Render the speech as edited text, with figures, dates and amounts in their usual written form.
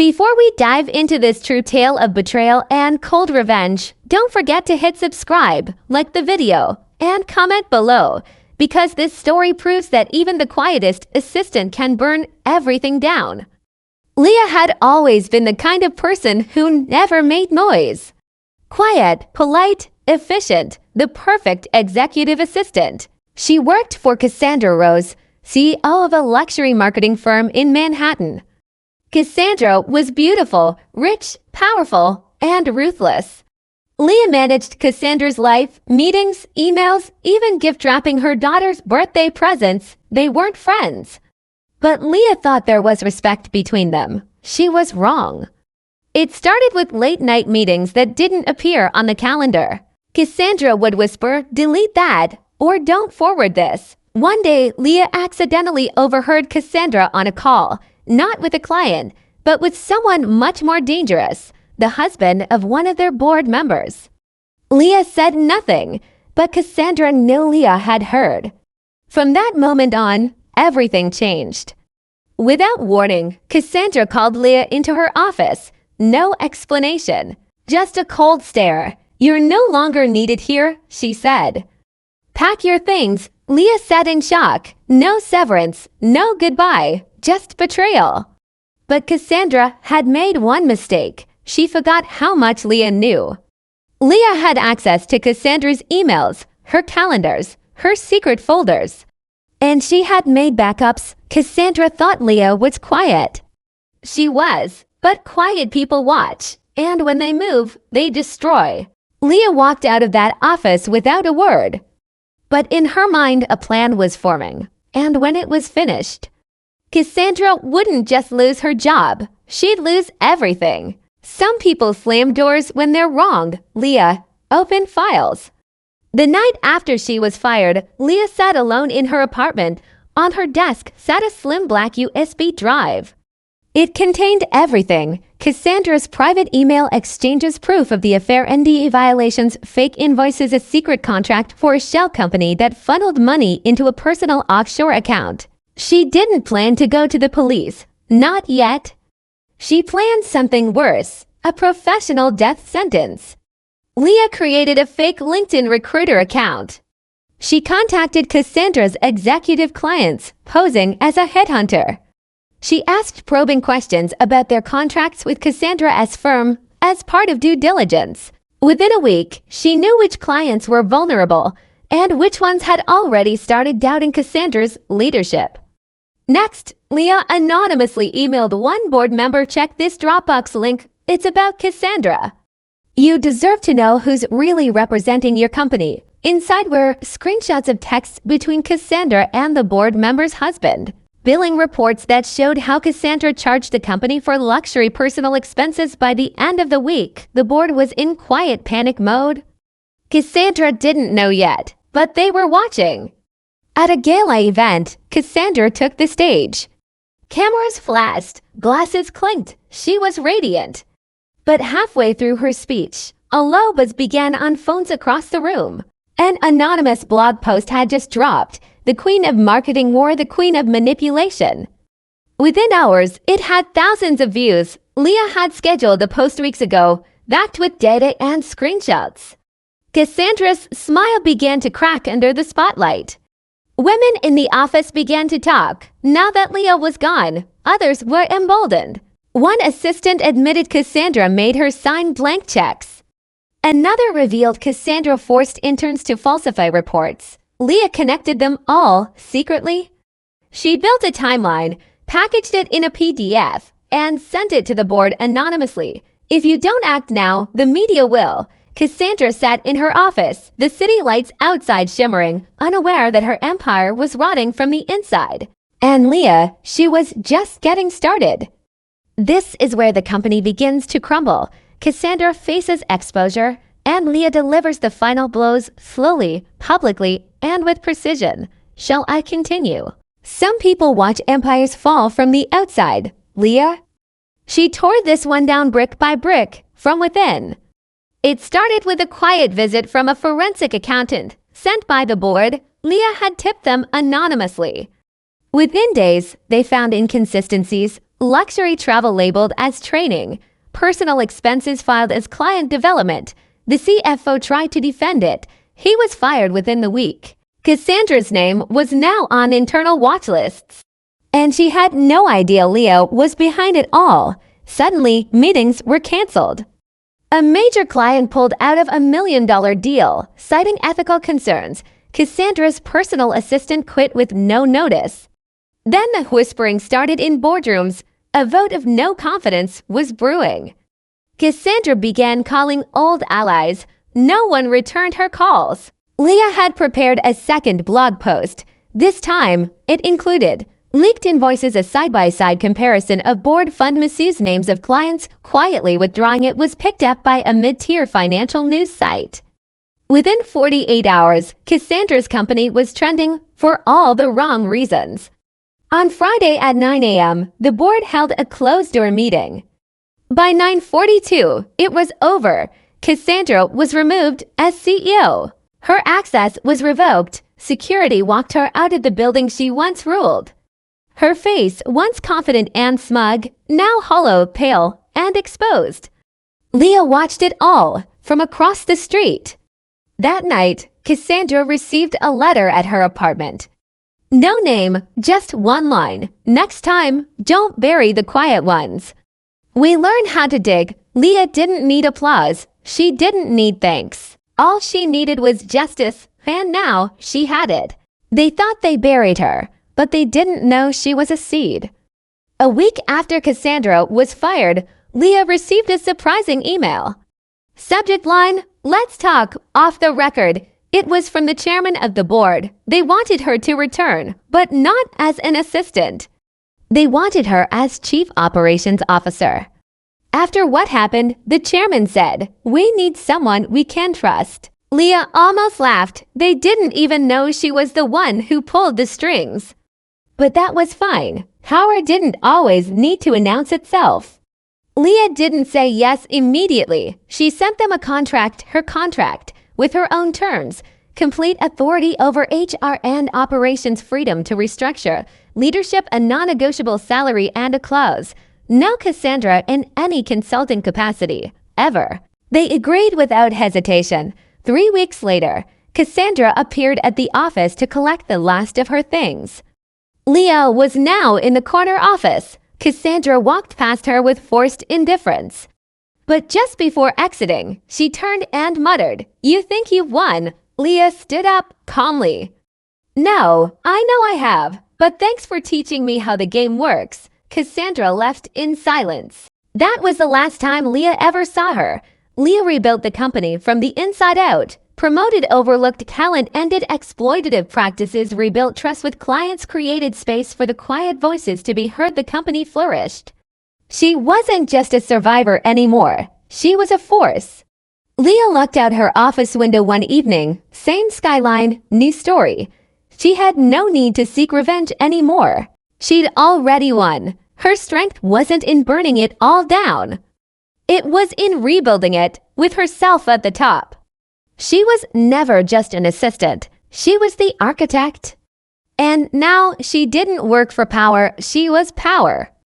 Before we dive into this true tale of betrayal and cold revenge, don't forget to hit subscribe, like the video, and comment below, because this story proves that even the quietest assistant can burn everything down. Leah had always been the kind of person who never made noise. Quiet, polite, efficient, the perfect executive assistant. She worked for Cassandra Rose, CEO of a luxury marketing firm in Manhattan. Cassandra was beautiful, rich, powerful, and ruthless. Leah managed Cassandra's life, meetings, emails, even gift-wrapping her daughter's birthday presents. They weren't friends. But Leah thought there was respect between them. She was wrong. It started with late-night meetings that didn't appear on the calendar. Cassandra would whisper, "Delete that," or "Don't forward this." One day, Leah accidentally overheard Cassandra on a call, not with a client, but with someone much more dangerous, the husband of one of their board members. Leah said nothing, but Cassandra knew Leah had heard. From that moment on, everything changed. Without warning, Cassandra called Leah into her office. No explanation, just a cold stare. "You're no longer needed here," she said. "Pack your things." Leah said in shock. No severance, no goodbye, just betrayal. But Cassandra had made one mistake. She forgot how much Leah knew. Leah had access to Cassandra's emails, her calendars, her secret folders. And she had made backups. Cassandra thought Leah was quiet. She was, but quiet people watch, and when they move, they destroy. Leah walked out of that office without a word. But in her mind, a plan was forming, and when it was finished, Cassandra wouldn't just lose her job, she'd lose everything. Some people slam doors when they're wrong. Leah opened files. The night after she was fired, Leah sat alone in her apartment. On her desk sat a slim black USB drive. It contained everything: Cassandra's private email exchanges, proof of the affair, NDA violations, fake invoices, a secret contract for a shell company that funneled money into a personal offshore account. She didn't plan to go to the police. Not yet. She planned something worse, a professional death sentence. Leah created a fake LinkedIn recruiter account. She contacted Cassandra's executive clients, posing as a headhunter. She asked probing questions about their contracts with Cassandra's firm as part of due diligence. Within a week, she knew which clients were vulnerable and which ones had already started doubting Cassandra's leadership. Next, Leah anonymously emailed one board member, "Check this Dropbox link. It's about Cassandra. You deserve to know who's really representing your company." Inside were screenshots of texts between Cassandra and the board member's husband. Billing reports that showed how Cassandra charged the company for luxury personal expenses. By the end of the week, the board was in quiet panic mode. Cassandra didn't know yet, but they were watching. At a gala event, Cassandra took the stage. Cameras flashed, glasses clinked. She was radiant. But halfway through her speech, a low buzz began on phones across the room. An anonymous blog post had just dropped. "The Queen of Marketing wore the Queen of Manipulation." Within hours, it had thousands of views. Leah had scheduled the post weeks ago, backed with data and screenshots. Cassandra's smile began to crack under the spotlight. Women in the office began to talk. Now that Leah was gone, others were emboldened. One assistant admitted Cassandra made her sign blank checks. Another revealed Cassandra forced interns to falsify reports. Leah connected them all secretly. She built a timeline, packaged it in a PDF, and sent it to the board anonymously. "If you don't act now, the media will." Cassandra sat in her office, the city lights outside shimmering, unaware that her empire was rotting from the inside. And Leah, she was just getting started. This is where the company begins to crumble. Cassandra faces exposure, and Leah delivers the final blows slowly, publicly, and with precision. Shall I continue? Some people watch empires fall from the outside. Leah? She tore this one down brick by brick, from within. It started with a quiet visit from a forensic accountant sent by the board. Leah had tipped them anonymously. Within days, they found inconsistencies. luxury travel labeled as training, personal expenses filed as client development. The CFO tried to defend it. He was fired within the week. Cassandra's name was now on internal watch lists. And she had no idea Leah was behind it all. Suddenly, meetings were canceled. A major client pulled out of $1 million deal, citing ethical concerns. Cassandra's personal assistant quit with no notice. Then the whispering started in boardrooms. A vote of no confidence was brewing. Cassandra began calling old allies. No one returned her calls. Leah had prepared a second blog post. This time, it included leaked invoices, a side-by-side comparison of board fund misuse names of clients. Quietly withdrawing it was picked up by a mid-tier financial news site. Within 48 hours, Cassandra's company was trending for all the wrong reasons. On Friday at 9 a.m., the board held a closed-door meeting. By 9:42, it was over. Cassandra was removed as CEO. Her access was revoked. Security walked her out of the building she once ruled. Her face, once confident and smug, now hollow, pale, and exposed. Leah watched it all from across the street. That night, Cassandra received a letter at her apartment. No name, just one line. Next time, don't bury the quiet ones. We learn how to dig. Leah didn't need applause. She didn't need thanks. All she needed was justice, and now she had it. They thought they buried her, but they didn't know she was a seed. A week after Cassandra was fired, Leah received a surprising email. Subject line, "Let's talk, off the record." It was from the chairman of the board. They wanted her to return, but not as an assistant. They wanted her as chief operations officer. After what happened, the chairman said, "We need someone we can trust." Leah almost laughed. They didn't even know she was the one who pulled the strings. But that was fine. Power didn't always need to announce itself. Leah didn't say yes immediately. She sent them a contract, her contract, with her own terms, complete authority over HR and operations, freedom to restructure, leadership, a non-negotiable salary, and a clause. No Cassandra in any consulting capacity, ever. They agreed without hesitation. 3 weeks later, Cassandra appeared at the office to collect the last of her things. Leah was now in the corner office. Cassandra walked past her with forced indifference. But just before exiting, she turned and muttered, "You think you've won?" Leah stood up calmly. "No, I know I have, but thanks for teaching me how the game works." Cassandra left in silence. That was the last time Leah ever saw her. Leah rebuilt the company from the inside out, promoted overlooked talent, ended exploitative practices, rebuilt trust with clients, created space for the quiet voices to be heard. The company flourished. She wasn't just a survivor anymore. She was a force. Leah looked out her office window one evening. Same skyline, new story. She had no need to seek revenge anymore. She'd already won. Her strength wasn't in burning it all down. It was in rebuilding it, with herself at the top. She was never just an assistant. She was the architect. And now she didn't work for power, she was power.